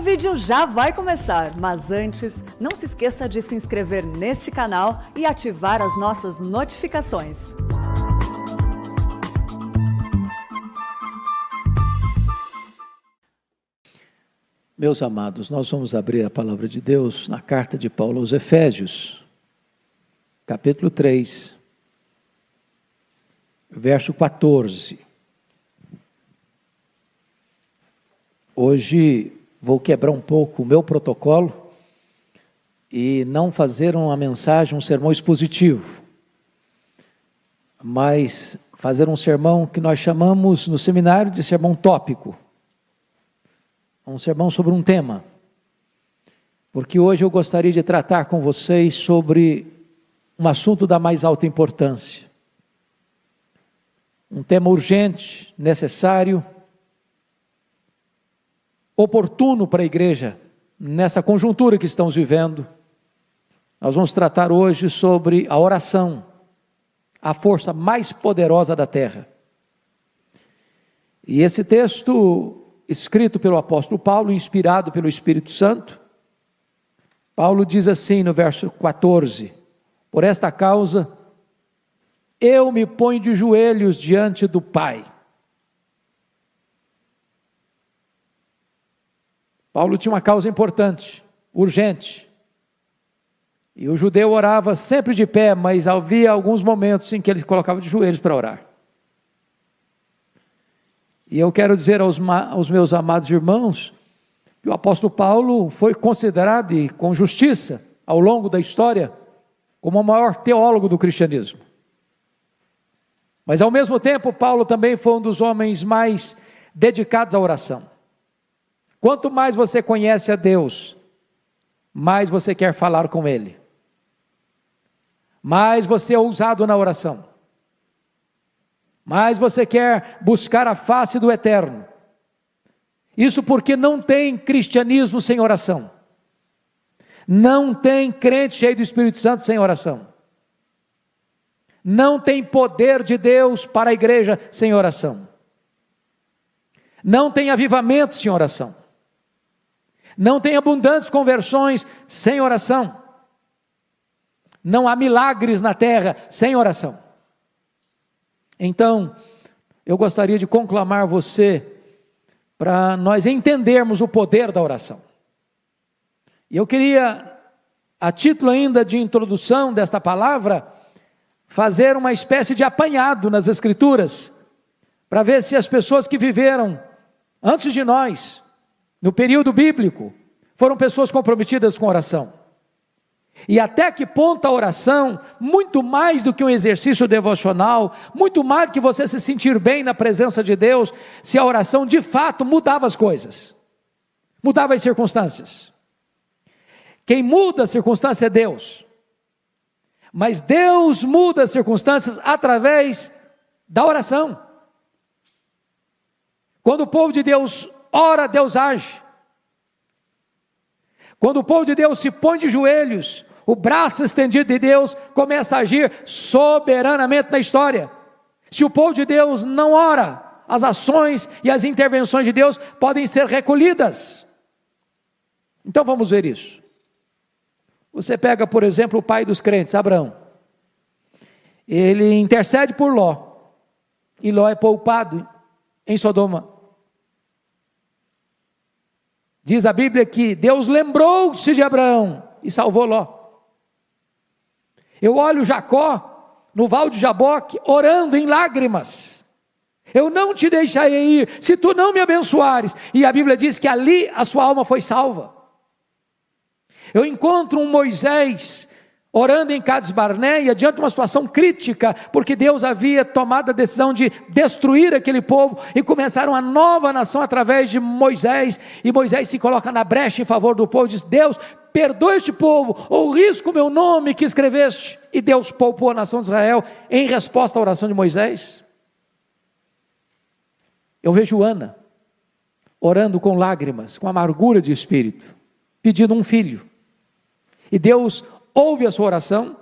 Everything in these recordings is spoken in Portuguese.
O vídeo já vai começar, mas antes, não se esqueça de se inscrever neste canal e ativar as nossas notificações. Meus amados, nós vamos abrir a palavra de Deus na carta de Paulo aos Efésios, capítulo 3, verso 14. Hoje vou quebrar um pouco o meu protocolo e não fazer uma mensagem, um sermão expositivo, mas fazer um sermão que nós chamamos no seminário de sermão tópico. Um sermão sobre um tema, porque hoje eu gostaria de tratar com vocês sobre um assunto da mais alta importância, um tema urgente, necessário, oportuno para a igreja, nessa conjuntura que estamos vivendo. Nós vamos tratar hoje sobre a oração, a força mais poderosa da terra. E esse texto, escrito pelo apóstolo Paulo, inspirado pelo Espírito Santo, Paulo diz assim no verso 14: por esta causa, eu me ponho de joelhos diante do Pai. Paulo tinha uma causa importante, urgente, e o judeu orava sempre de pé, mas havia alguns momentos em que ele colocava de joelhos para orar. E eu quero dizer aos meus amados irmãos, que o apóstolo Paulo foi considerado, e com justiça, ao longo da história, como o maior teólogo do cristianismo. Mas ao mesmo tempo, Paulo também foi um dos homens mais dedicados à oração. Quanto mais você conhece a Deus, mais você quer falar com Ele, mais você é ousado na oração, mais você quer buscar a face do Eterno. Isso porque não tem cristianismo sem oração, não tem crente cheio do Espírito Santo sem oração, não tem poder de Deus para a igreja sem oração, não tem avivamento sem oração, não tem abundantes conversões sem oração, não há milagres na terra sem oração. Então, eu gostaria de conclamar você para nós entendermos o poder da oração. E eu queria, a título ainda de introdução desta palavra, fazer uma espécie de apanhado nas Escrituras, para ver se as pessoas que viveram antes de nós, no período bíblico, foram pessoas comprometidas com oração. E até que ponto a oração, muito mais do que um exercício devocional, muito mais do que você se sentir bem na presença de Deus, se a oração de fato mudava as coisas, mudava as circunstâncias. Quem muda a circunstância é Deus, mas Deus muda as circunstâncias através da oração. Quando o povo de Deus ora, Deus age. Quando o povo de Deus se põe de joelhos, o braço estendido de Deus começa a agir soberanamente na história. Se o povo de Deus não ora, as ações e as intervenções de Deus podem ser recolhidas. Então vamos ver isso. Você pega, por exemplo, o pai dos crentes, Abraão. Ele intercede por Ló, e Ló é poupado em Sodoma. Diz a Bíblia que Deus lembrou-se de Abraão e salvou Ló. Eu olho Jacó no Val de Jaboque orando em lágrimas: eu não te deixarei ir se tu não me abençoares. E a Bíblia diz que ali a sua alma foi salva. Eu encontro um Moisés orando em Cades Barneia, diante de uma situação crítica, porque Deus havia tomado a decisão de destruir aquele povo, e começar uma nova nação através de Moisés, e Moisés se coloca na brecha em favor do povo, e diz: Deus, perdoa este povo, ou risco o meu nome que escreveste. E Deus poupou a nação de Israel, em resposta à oração de Moisés. Eu vejo Ana, orando com lágrimas, com amargura de espírito, pedindo um filho, e Deus ouve a sua oração,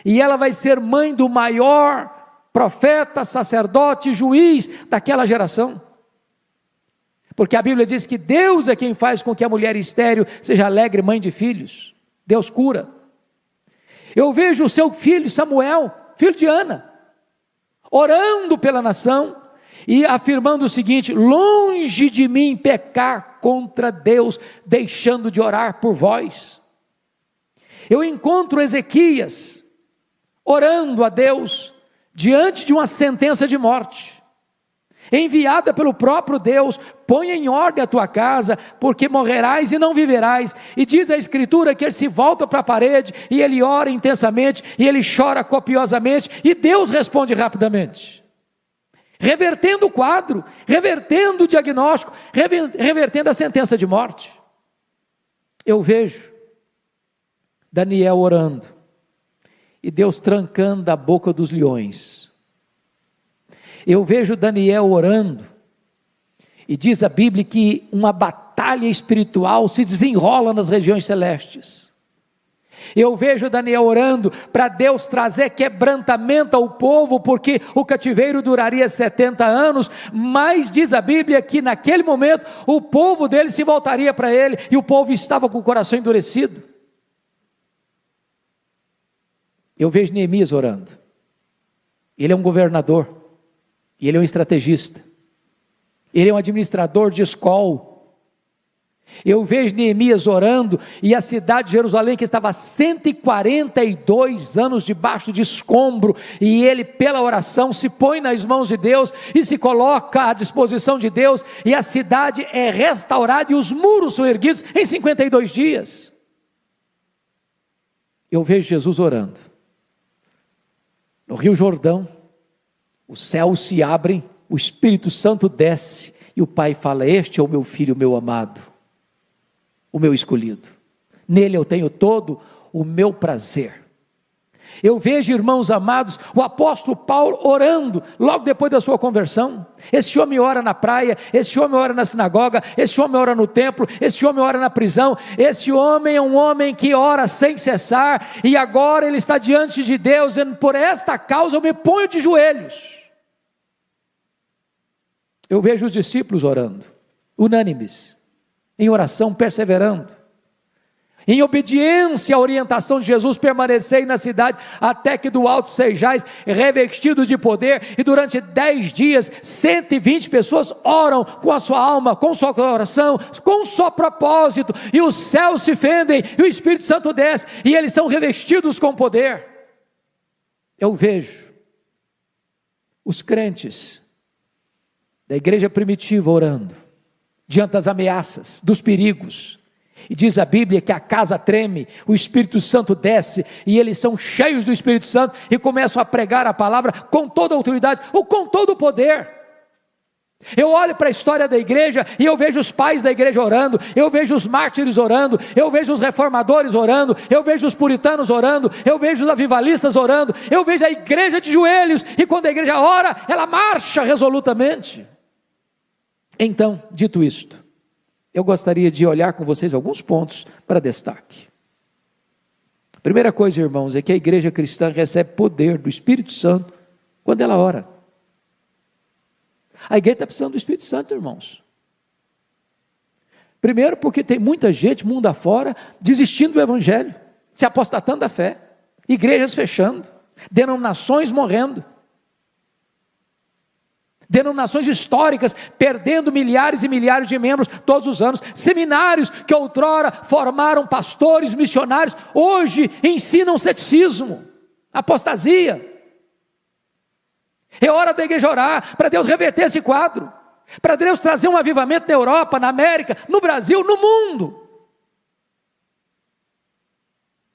e ela vai ser mãe do maior profeta, sacerdote, juiz daquela geração. Porque a Bíblia diz que Deus é quem faz com que a mulher estéril seja alegre mãe de filhos. Deus cura. Eu vejo o seu filho Samuel, filho de Ana, orando pela nação e afirmando o seguinte: longe de mim pecar contra Deus, deixando de orar por vós. Eu encontro Ezequias orando a Deus diante de uma sentença de morte, enviada pelo próprio Deus: põe em ordem a tua casa, porque morrerás e não viverás. E diz a Escritura que ele se volta para a parede, e ele ora intensamente, e ele chora copiosamente, e Deus responde rapidamente, revertendo o quadro, revertendo o diagnóstico, revertendo a sentença de morte. Eu vejo Daniel orando, e Deus trancando a boca dos leões. Eu vejo Daniel orando, e diz a Bíblia que uma batalha espiritual se desenrola nas regiões celestes. Eu vejo Daniel orando para Deus trazer quebrantamento ao povo, porque o cativeiro duraria 70 anos, mas diz a Bíblia que naquele momento o povo dele se voltaria para ele, e o povo estava com o coração endurecido. Eu vejo Neemias orando. Ele é um governador, e ele é um estrategista, ele é um administrador de escola. Eu vejo Neemias orando, e a cidade de Jerusalém, que estava há 142 anos debaixo de escombro, e ele pela oração se põe nas mãos de Deus, e se coloca à disposição de Deus, e a cidade é restaurada, e os muros são erguidos em 52 dias. Eu vejo Jesus orando, no Rio Jordão, os céus se abrem, o Espírito Santo desce, e o Pai fala: este é o meu filho, o meu amado, o meu escolhido, nele eu tenho todo o meu prazer. Eu vejo, irmãos amados, o apóstolo Paulo orando, logo depois da sua conversão. Esse homem ora na praia, esse homem ora na sinagoga, esse homem ora no templo, esse homem ora na prisão. Esse homem é um homem que ora sem cessar, e agora ele está diante de Deus, dizendo: por esta causa eu me ponho de joelhos. Eu vejo os discípulos orando, unânimes, em oração, perseverando, em obediência à orientação de Jesus: permanecei na cidade, até que do alto sejais revestidos de poder. E durante 10 dias, 120 pessoas oram com a sua alma, com o seu coração, com o seu propósito, e os céus se fendem, e o Espírito Santo desce, e eles são revestidos com poder. Eu vejo os crentes da igreja primitiva orando, diante das ameaças, dos perigos, e diz a Bíblia que a casa treme, o Espírito Santo desce, e eles são cheios do Espírito Santo, e começam a pregar a palavra com toda a autoridade, ou com todo o poder. Eu olho para a história da igreja, e eu vejo os pais da igreja orando, eu vejo os mártires orando, eu vejo os reformadores orando, eu vejo os puritanos orando, eu vejo os avivalistas orando, eu vejo a igreja de joelhos, e quando a igreja ora, ela marcha resolutamente. Então, dito isto, eu gostaria de olhar com vocês alguns pontos para destaque. A primeira coisa, irmãos, é que a igreja cristã recebe poder do Espírito Santo quando ela ora. A igreja está precisando do Espírito Santo, irmãos. Primeiro porque tem muita gente, mundo afora, desistindo do evangelho, se apostatando da fé, igrejas fechando, denominações morrendo, denominações históricas perdendo milhares e milhares de membros todos os anos, seminários que outrora formaram pastores, missionários, hoje ensinam ceticismo, apostasia. É hora da igreja orar, para Deus reverter esse quadro, para Deus trazer um avivamento na Europa, na América, no Brasil, no mundo.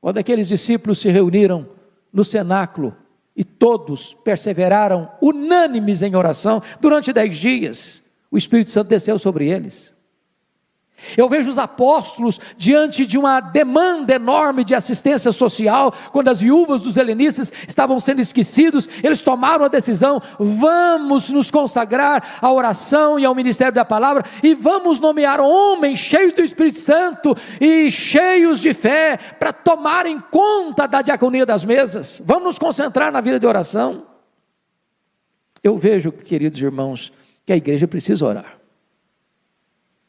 Quando aqueles discípulos se reuniram no cenáculo, e todos perseveraram unânimes em oração, durante 10 dias, o Espírito Santo desceu sobre eles. Eu vejo os apóstolos diante de uma demanda enorme de assistência social, quando as viúvas dos helenistas estavam sendo esquecidos, eles tomaram a decisão: vamos nos consagrar à oração e ao ministério da palavra, e vamos nomear homens cheios do Espírito Santo e cheios de fé, para tomarem conta da diaconia das mesas. Vamos nos concentrar na vida de oração. Eu vejo, queridos irmãos, que a igreja precisa orar.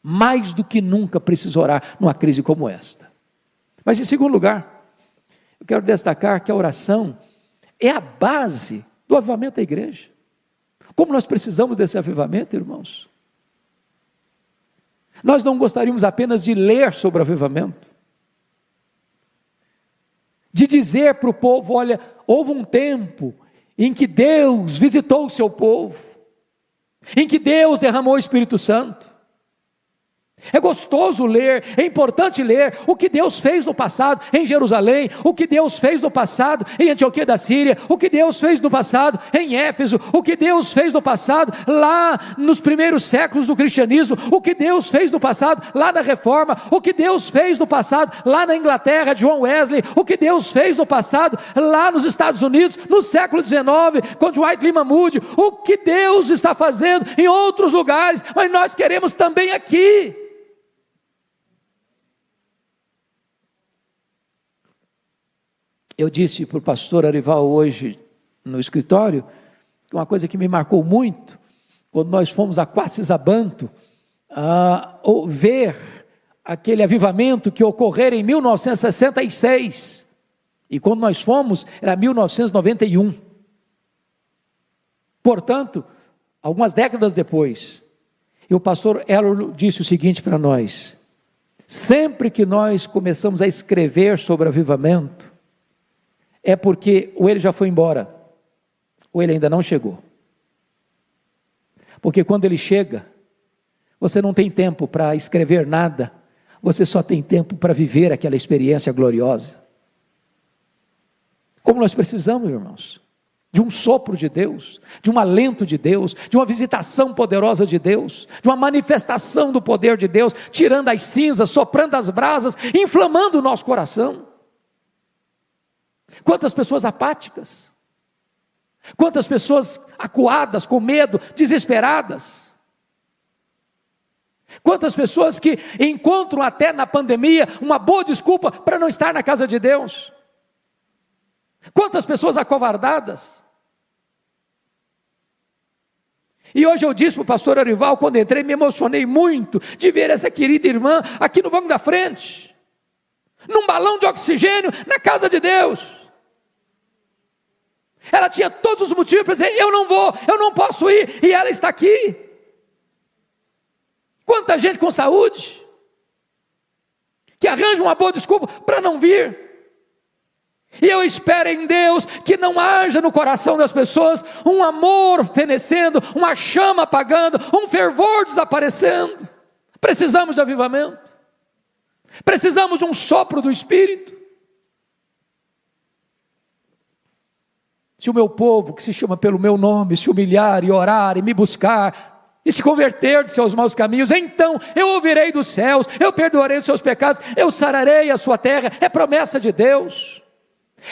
mais do que nunca precisa orar numa crise como esta. Mas em segundo lugar, eu quero destacar que a oração é a base do avivamento da igreja. Como nós precisamos desse avivamento, irmãos? Nós não gostaríamos apenas de ler sobre avivamento, de dizer para o povo: olha, houve um tempo em que Deus visitou o seu povo, em que Deus derramou o Espírito Santo. É gostoso ler, é importante ler o que Deus fez no passado em Jerusalém, o que Deus fez no passado em Antioquia da Síria, o que Deus fez no passado em Éfeso, o que Deus fez no passado lá nos primeiros séculos do cristianismo, o que Deus fez no passado lá na Reforma, o que Deus fez no passado lá na Inglaterra de John Wesley, o que Deus fez no passado lá nos Estados Unidos no século XIX com Dwight Lyman Moody, o que Deus está fazendo em outros lugares, mas nós queremos também aqui. Eu disse para o pastor Arival hoje no escritório, uma coisa que me marcou muito, quando nós fomos a Quacisabanto, ver aquele avivamento que ocorreu em 1966, e quando nós fomos, era 1991, portanto, algumas décadas depois, e o pastor Elro disse o seguinte para nós: sempre que nós começamos a escrever sobre avivamento, é porque ou ele já foi embora, ou ele ainda não chegou. Porque quando ele chega, você não tem tempo para escrever nada, você só tem tempo para viver aquela experiência gloriosa. Como nós precisamos, irmãos, de um sopro de Deus, de um alento de Deus, de uma visitação poderosa de Deus, de uma manifestação do poder de Deus, tirando as cinzas, soprando as brasas, inflamando o nosso coração. Quantas pessoas apáticas, quantas pessoas acuadas, com medo, desesperadas, quantas pessoas que encontram até na pandemia uma boa desculpa para não estar na casa de Deus, quantas pessoas acovardadas. E hoje eu disse para o pastor Arival, quando entrei, me emocionei muito de ver essa querida irmã aqui no banco da frente, num balão de oxigênio, na casa de Deus. Ela tinha todos os motivos para dizer: eu não vou, eu não posso ir, e ela está aqui. Quanta gente com saúde, que arranja uma boa desculpa para não vir. E eu espero em Deus que não haja no coração das pessoas um amor fenecendo, uma chama apagando, um fervor desaparecendo. Precisamos de avivamento, precisamos de um sopro do Espírito. Se o meu povo, que se chama pelo meu nome, se humilhar e orar e me buscar, e se converter de seus maus caminhos, então eu ouvirei dos céus, eu perdoarei os seus pecados, eu sararei a sua terra. É promessa de Deus,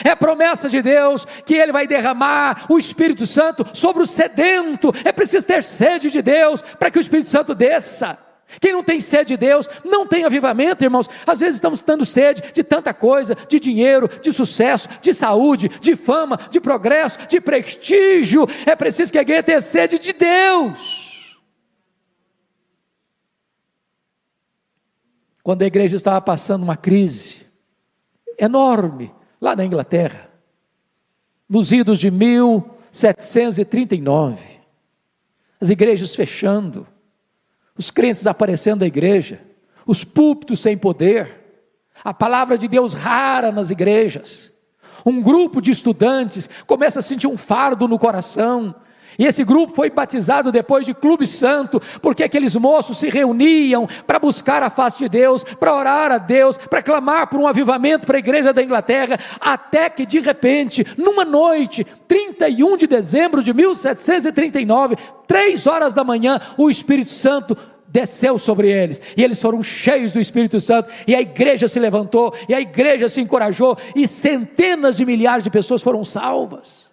é promessa de Deus, que Ele vai derramar o Espírito Santo sobre o sedento. É preciso ter sede de Deus, para que o Espírito Santo desça. Quem não tem sede de Deus, não tem avivamento, irmãos. Às vezes estamos tendo sede de tanta coisa, de dinheiro, de sucesso, de saúde, de fama, de progresso, de prestígio. É preciso que a igreja tenha sede de Deus. Quando a igreja estava passando uma crise enorme, lá na Inglaterra, nos idos de 1739, as igrejas fechando, os crentes aparecendo da igreja, os púlpitos sem poder, a palavra de Deus rara nas igrejas, um grupo de estudantes começa a sentir um fardo no coração, e esse grupo foi batizado depois de Clube Santo, porque aqueles moços se reuniam para buscar a face de Deus, para orar a Deus, para clamar por um avivamento para a igreja da Inglaterra, até que de repente, numa noite, 31 de dezembro de 1739, 3 horas da manhã, o Espírito Santo desceu sobre eles, e eles foram cheios do Espírito Santo, e a igreja se levantou, e a igreja se encorajou, e centenas de milhares de pessoas foram salvas.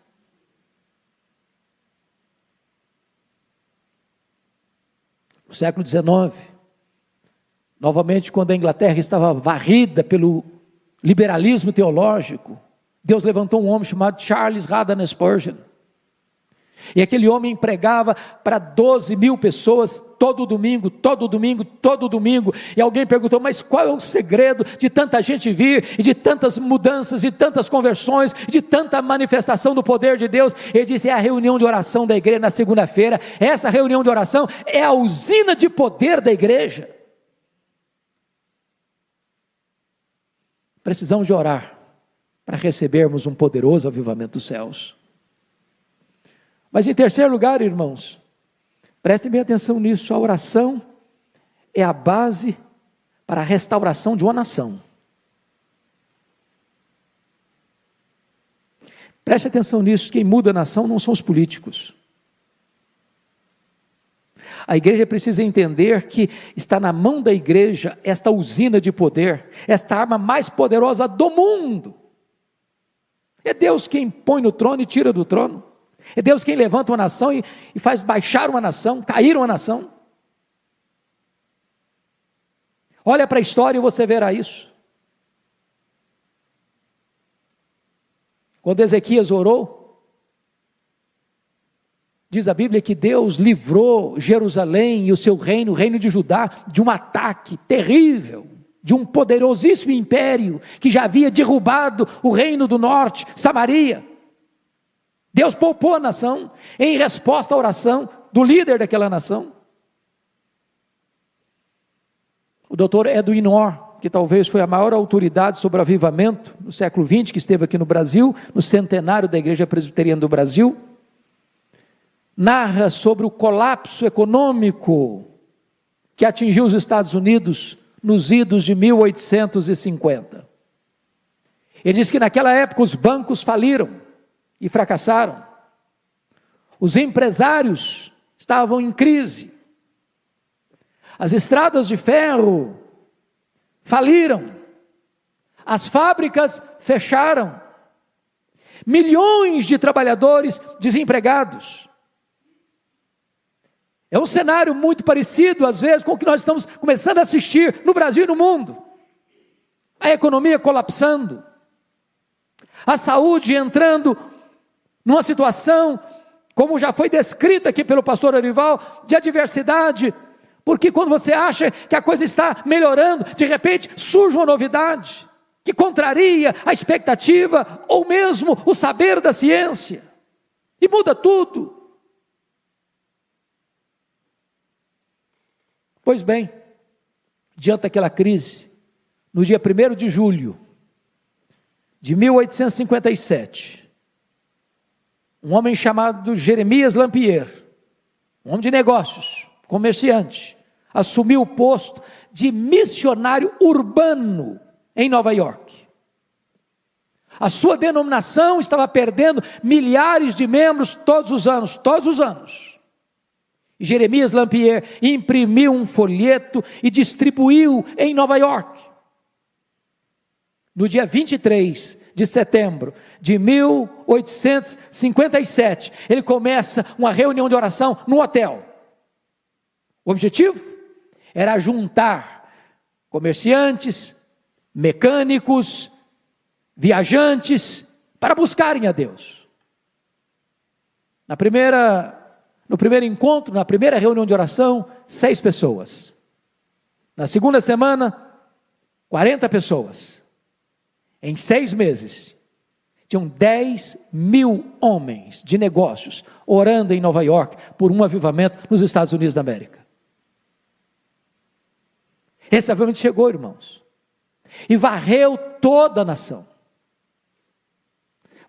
No século XIX, novamente, quando a Inglaterra estava varrida pelo liberalismo teológico, Deus levantou um homem chamado Charles Haddon Spurgeon, E aquele homem pregava para 12 mil pessoas todo domingo, todo domingo, todo domingo. E alguém perguntou: mas qual é o segredo de tanta gente vir, e de tantas mudanças, de tantas conversões, de tanta manifestação do poder de Deus? Ele disse: é a reunião de oração da igreja na segunda-feira. Essa reunião de oração é a usina de poder da igreja. Precisamos de orar para recebermos um poderoso avivamento dos céus. Mas em terceiro lugar, irmãos, prestem bem atenção nisso, a oração é a base para a restauração de uma nação. Preste atenção nisso, quem muda a nação não são os políticos. A igreja precisa entender que está na mão da igreja esta usina de poder, esta arma mais poderosa do mundo. É Deus quem põe no trono e tira do trono. É Deus quem levanta uma nação e faz baixar uma nação, cair uma nação. Olha para a história e você verá isso. Quando Ezequias orou, diz a Bíblia que Deus livrou Jerusalém e o seu reino, o reino de Judá, de um ataque terrível, de um poderosíssimo império que já havia derrubado o reino do norte, Samaria. Deus poupou a nação em resposta à oração do líder daquela nação. O doutor Edwin Orr, que talvez foi a maior autoridade sobre o avivamento no século XX, que esteve aqui no Brasil, no centenário da Igreja Presbiteriana do Brasil, narra sobre o colapso econômico que atingiu os Estados Unidos nos idos de 1850. Ele diz que naquela época os bancos faliram e fracassaram. Os empresários estavam em crise. As estradas de ferro faliram. As fábricas fecharam. Milhões de trabalhadores desempregados. É um cenário muito parecido, às vezes, com o que nós estamos começando a assistir no Brasil e no mundo. A economia colapsando. A saúde entrando numa situação, como já foi descrita aqui pelo pastor Arival, de adversidade, porque quando você acha que a coisa está melhorando, de repente surge uma novidade, que contraria a expectativa, ou mesmo o saber da ciência, e muda tudo. Pois bem, diante daquela crise, no dia 1º de julho de 1857, um homem chamado Jeremias Lampier, um homem de negócios, comerciante, assumiu o posto de missionário urbano em Nova York. A sua denominação estava perdendo milhares de membros todos os anos. E Jeremias Lampier imprimiu um folheto e distribuiu em Nova York. No dia 23 de setembro de 1857, ele começa uma reunião de oração no hotel. O objetivo era juntar comerciantes, mecânicos, viajantes, para buscarem a Deus. No primeiro encontro, na primeira reunião de oração, 6 pessoas. Na segunda semana, 40 pessoas. Em 6 meses, tinham 10 mil homens de negócios orando em Nova York por um avivamento nos Estados Unidos da América. Esse avivamento chegou, irmãos, e varreu toda a nação.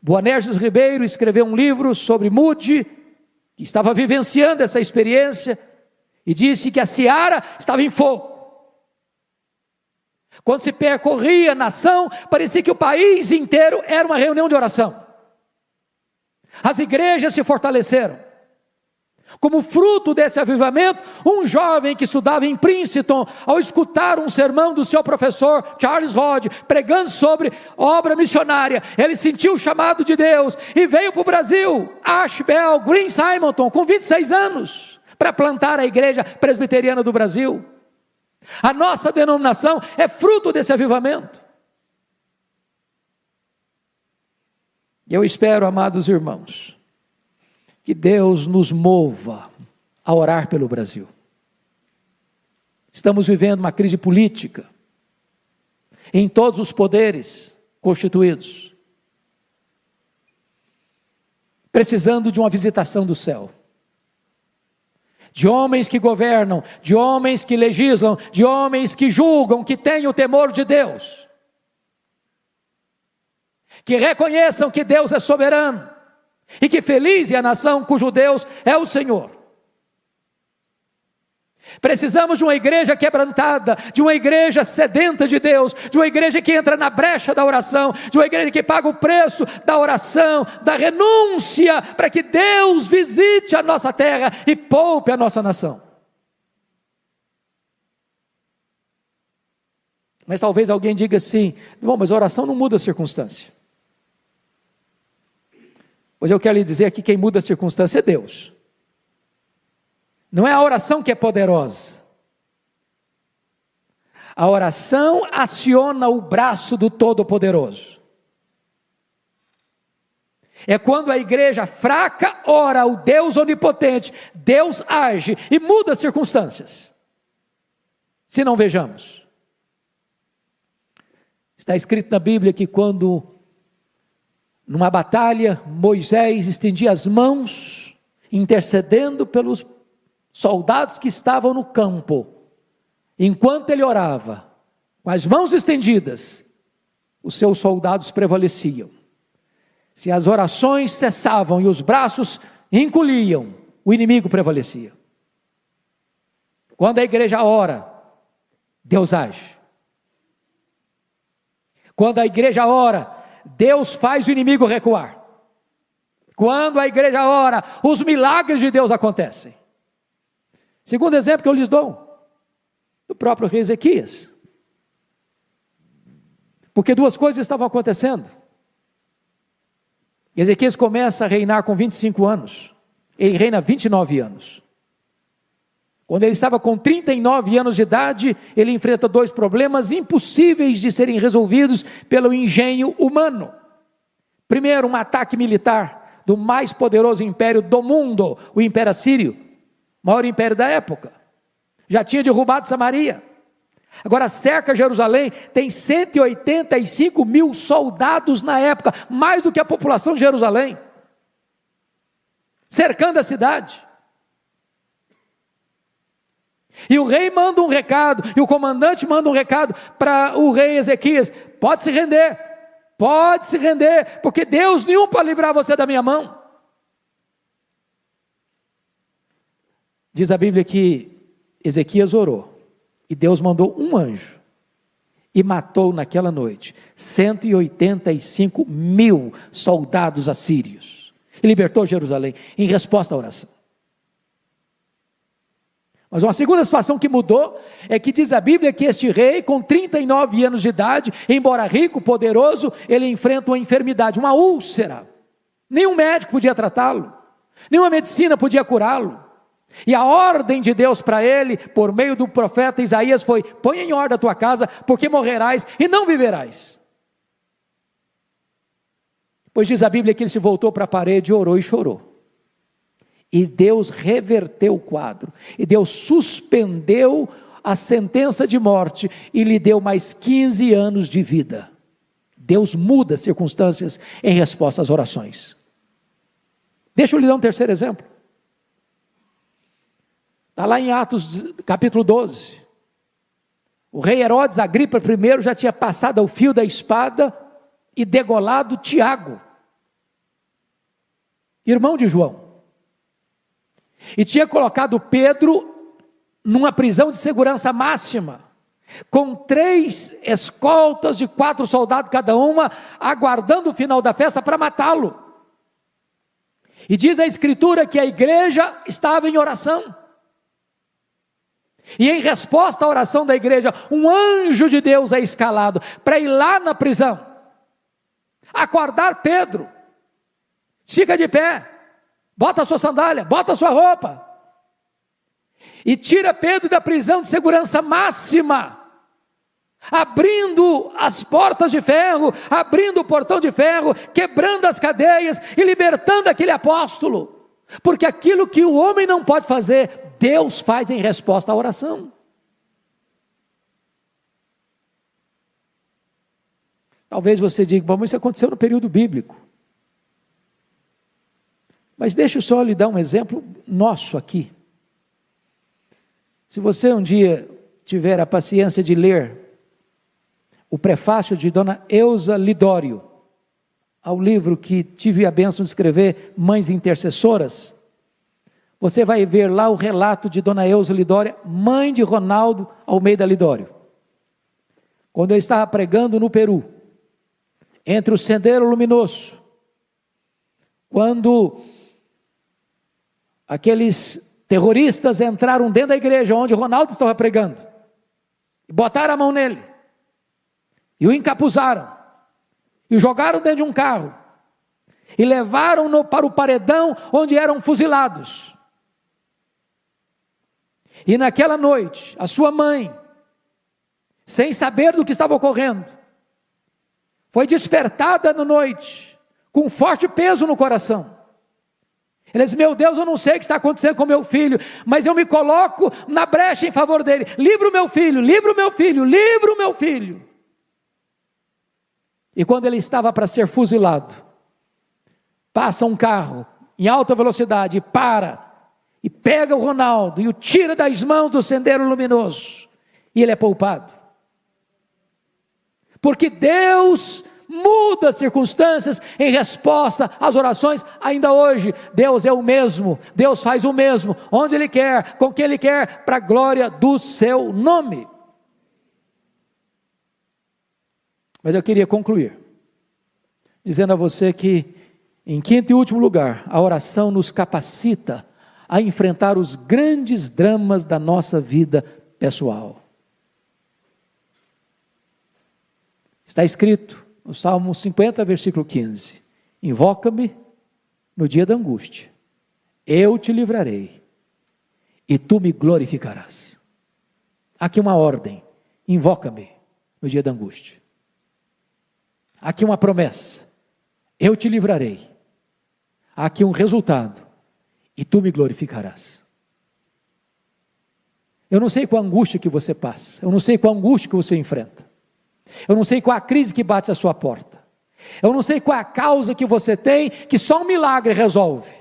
Boanerges Ribeiro escreveu um livro sobre Moody, que estava vivenciando essa experiência, e disse que a seara estava em fogo. Quando se percorria a nação, parecia que o país inteiro era uma reunião de oração. As igrejas se fortaleceram. Como fruto desse avivamento, um jovem que estudava em Princeton, ao escutar um sermão do seu professor Charles Hodge, pregando sobre obra missionária, ele sentiu o chamado de Deus e veio para o Brasil, Ashbel Green Simonton, com 26 anos, para plantar a igreja presbiteriana do Brasil. A nossa denominação é fruto desse avivamento. E eu espero, amados irmãos, que Deus nos mova a orar pelo Brasil. Estamos vivendo uma crise política em todos os poderes constituídos, precisando de uma visitação do céu, de homens que governam, de homens que legislam, de homens que julgam, que têm o temor de Deus, que reconheçam que Deus é soberano, e que feliz é a nação cujo Deus é o Senhor. Precisamos de uma igreja quebrantada, de uma igreja sedenta de Deus, de uma igreja que entra na brecha da oração, de uma igreja que paga o preço da oração, da renúncia, para que Deus visite a nossa terra e poupe a nossa nação. Mas talvez alguém diga assim: bom, mas a oração não muda a circunstância. Pois eu quero lhe dizer aqui, quem muda a circunstância é Deus. Não é a oração que é poderosa. A oração aciona o braço do Todo-Poderoso. É quando a igreja fraca ora ao Deus onipotente, Deus age e muda as circunstâncias. Se não, vejamos. Está escrito na Bíblia que quando, numa batalha, Moisés estendia as mãos, intercedendo pelos soldados que estavam no campo, enquanto ele orava, com as mãos estendidas, os seus soldados prevaleciam. Se as orações cessavam e os braços encolhiam, o inimigo prevalecia. Quando a igreja ora, Deus age. Quando a igreja ora, Deus faz o inimigo recuar. Quando a igreja ora, os milagres de Deus acontecem. Segundo exemplo que eu lhes dou, do próprio rei Ezequias. Porque duas coisas estavam acontecendo. Ezequias começa a reinar com 25 anos. Ele reina 29 anos. Quando ele estava com 39 anos de idade, ele enfrenta dois problemas impossíveis de serem resolvidos pelo engenho humano. Primeiro, um ataque militar do mais poderoso império do mundo, o Império Assírio. Maior império da época, já tinha derrubado Samaria, agora cerca Jerusalém, tem 185 mil soldados na época, mais do que a população de Jerusalém, cercando a cidade, e o rei manda um recado, e o comandante manda um recado para o rei Ezequias: pode se render, porque Deus nenhum pode livrar você da minha mão. Diz a Bíblia que Ezequias orou, e Deus mandou um anjo, e matou naquela noite 185 mil soldados assírios, e libertou Jerusalém, em resposta à oração. Mas uma segunda situação que mudou, é que diz a Bíblia que este rei, com 39 anos de idade, embora rico, poderoso, ele enfrenta uma enfermidade, uma úlcera. Nenhum médico podia tratá-lo, nenhuma medicina podia curá-lo. E a ordem de Deus para ele, por meio do profeta Isaías, foi: põe em ordem a tua casa, porque morrerás e não viverás. Pois diz a Bíblia que ele se voltou para a parede, orou e chorou. E Deus reverteu o quadro, e Deus suspendeu a sentença de morte, e lhe deu mais 15 anos de vida. Deus muda as circunstâncias em resposta às orações. Deixa eu lhe dar um terceiro exemplo. Está lá em Atos capítulo 12, o rei Herodes Agripa I já tinha passado ao fio da espada e degolado Tiago, irmão de João, e tinha colocado Pedro numa prisão de segurança máxima, com 3 escoltas de 4 soldados cada uma, aguardando o final da festa para matá-lo. E diz a Escritura que a igreja estava em oração. E em resposta à oração da igreja, um anjo de Deus é escalado para ir lá na prisão, acordar Pedro. Fica de pé, bota a sua sandália, bota a sua roupa, e tira Pedro da prisão de segurança máxima, abrindo as portas de ferro, abrindo o portão de ferro, quebrando as cadeias e libertando aquele apóstolo. Porque aquilo que o homem não pode fazer, Deus faz em resposta à oração. Talvez você diga, bom, mas isso aconteceu no período bíblico. Mas deixa eu só lhe dar um exemplo nosso aqui. Se você um dia tiver a paciência de ler o prefácio de Dona Eusa Lidório, ao livro que tive a bênção de escrever, Mães Intercessoras, você vai ver lá o relato de Dona Eusa Lidório, mãe de Ronaldo Almeida Lidório. Quando eu estava pregando no Peru, entre o Sendero Luminoso, quando aqueles terroristas entraram dentro da igreja onde Ronaldo estava pregando, e botaram a mão nele, e o encapuzaram, e o jogaram dentro de um carro, e levaram-no para o paredão onde eram fuzilados. E naquela noite, a sua mãe, sem saber do que estava ocorrendo, foi despertada na noite, com um forte peso no coração. Ele disse, meu Deus, eu não sei o que está acontecendo com meu filho, mas eu me coloco na brecha em favor dele. Livra o meu filho, livra o meu filho, livra o meu filho. E quando ele estava para ser fuzilado, passa um carro em alta velocidade, e pega o Ronaldo, e o tira das mãos do Sendero Luminoso, e ele é poupado. Porque Deus muda as circunstâncias em resposta às orações. Ainda hoje, Deus é o mesmo, Deus faz o mesmo, onde Ele quer, com quem Ele quer, para a glória do seu nome. Mas eu queria concluir, dizendo a você que, em quinto e último lugar, a oração nos capacita a enfrentar os grandes dramas da nossa vida pessoal. Está escrito no Salmo 50, versículo 15, invoca-me no dia da angústia, eu te livrarei, e tu me glorificarás. Aqui uma ordem, invoca-me no dia da angústia. Aqui uma promessa, eu te livrarei. Aqui um resultado, e tu me glorificarás. Eu não sei qual a angústia que você passa, eu não sei qual a angústia que você enfrenta, eu não sei qual a crise que bate à sua porta, eu não sei qual a causa que você tem, que só um milagre resolve.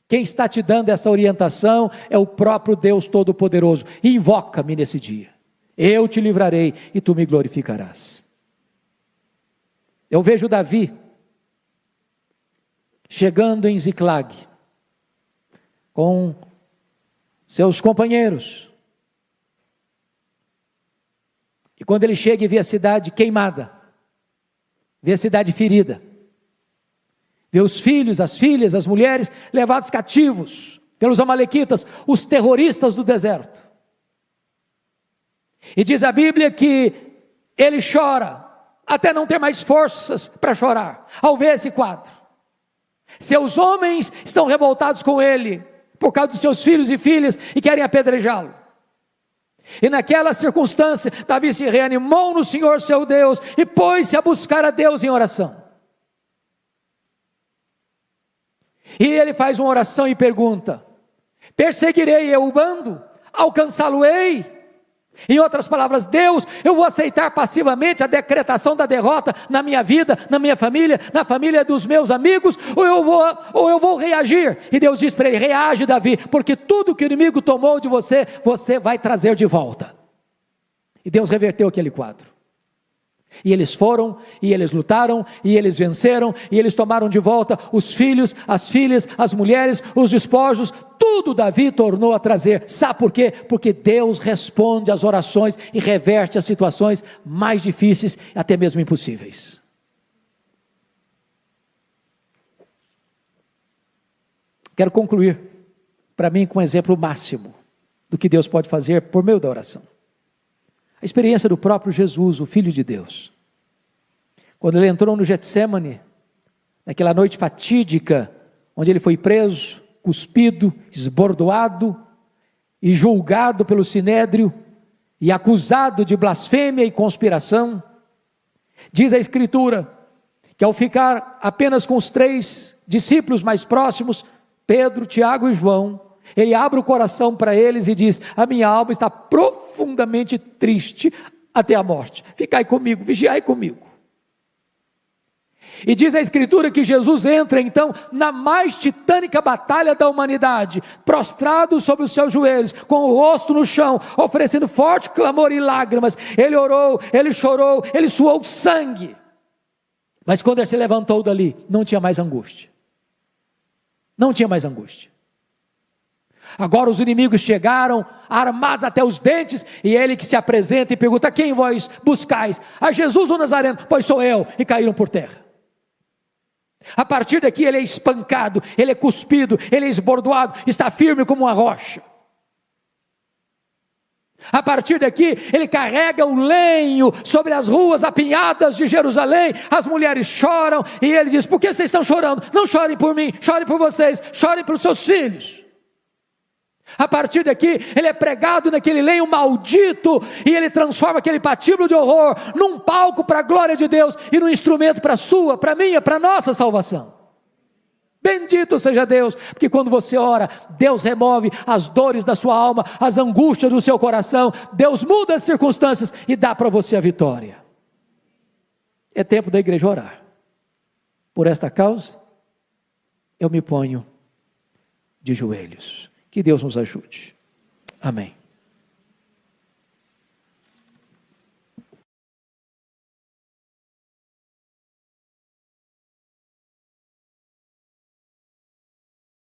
Quem está te dando essa orientação é o próprio Deus Todo-Poderoso. Invoca-me nesse dia, eu te livrarei e tu me glorificarás. Eu vejo Davi chegando em Ziclag, com seus companheiros, e quando ele chega e vê a cidade queimada, vê a cidade ferida, vê os filhos, as filhas, as mulheres levados cativos pelos amalequitas, os terroristas do deserto, e diz a Bíblia que ele chora, até não ter mais forças para chorar, ao ver esse quadro. Seus homens estão revoltados com ele, por causa dos seus filhos e filhas, e querem apedrejá-lo. E naquela circunstância, Davi se reanimou no Senhor seu Deus, e pôs-se a buscar a Deus em oração. E ele faz uma oração e pergunta, perseguirei eu o bando? Alcançá-lo-ei? Em outras palavras, Deus, eu vou aceitar passivamente a decretação da derrota na minha vida, na minha família, na família dos meus amigos, ou eu vou reagir? E Deus diz para ele, reage Davi, porque tudo que o inimigo tomou de você, você vai trazer de volta. E Deus reverteu aquele quadro. E eles foram, e eles lutaram, e eles venceram, e eles tomaram de volta os filhos, as filhas, as mulheres, os despojos, tudo Davi tornou a trazer. Sabe por quê? Porque Deus responde às orações e reverte as situações mais difíceis, até mesmo impossíveis. Quero concluir, para mim, com um exemplo máximo do que Deus pode fazer por meio da oração. A experiência do próprio Jesus, o Filho de Deus. Quando ele entrou no Getsêmani, naquela noite fatídica, onde ele foi preso, cuspido, esbordoado e julgado pelo Sinédrio e acusado de blasfêmia e conspiração, diz a Escritura que ao ficar apenas com os 3 discípulos mais próximos, Pedro, Tiago e João, ele abre o coração para eles e diz: a minha alma está profundamente triste até a morte. Ficai comigo, vigiai comigo. E diz a Escritura que Jesus entra então na mais titânica batalha da humanidade, prostrado sobre os seus joelhos, com o rosto no chão, oferecendo forte clamor e lágrimas. Ele orou, ele chorou, ele suou sangue. Mas quando ele se levantou dali, não tinha mais angústia. Não tinha mais angústia. Agora os inimigos chegaram, armados até os dentes, e ele que se apresenta e pergunta: quem vós buscais? A Jesus o Nazareno? Pois sou eu. E caíram por terra. A partir daqui ele é espancado, ele é cuspido, ele é esbordoado, está firme como uma rocha. A partir daqui ele carrega o lenho sobre as ruas apinhadas de Jerusalém. As mulheres choram e ele diz: por que vocês estão chorando? Não chorem por mim, chorem por vocês, chorem pelos seus filhos. A partir daqui ele é pregado naquele lenho maldito, e ele transforma aquele patíbulo de horror num palco para a glória de Deus e num instrumento para a sua, para a minha, para a nossa salvação. Bendito seja Deus, porque quando você ora, Deus remove as dores da sua alma, as angústias do seu coração. Deus muda as circunstâncias e dá para você a vitória. É tempo da igreja orar. Por esta causa, eu me ponho de joelhos. Que Deus nos ajude. Amém.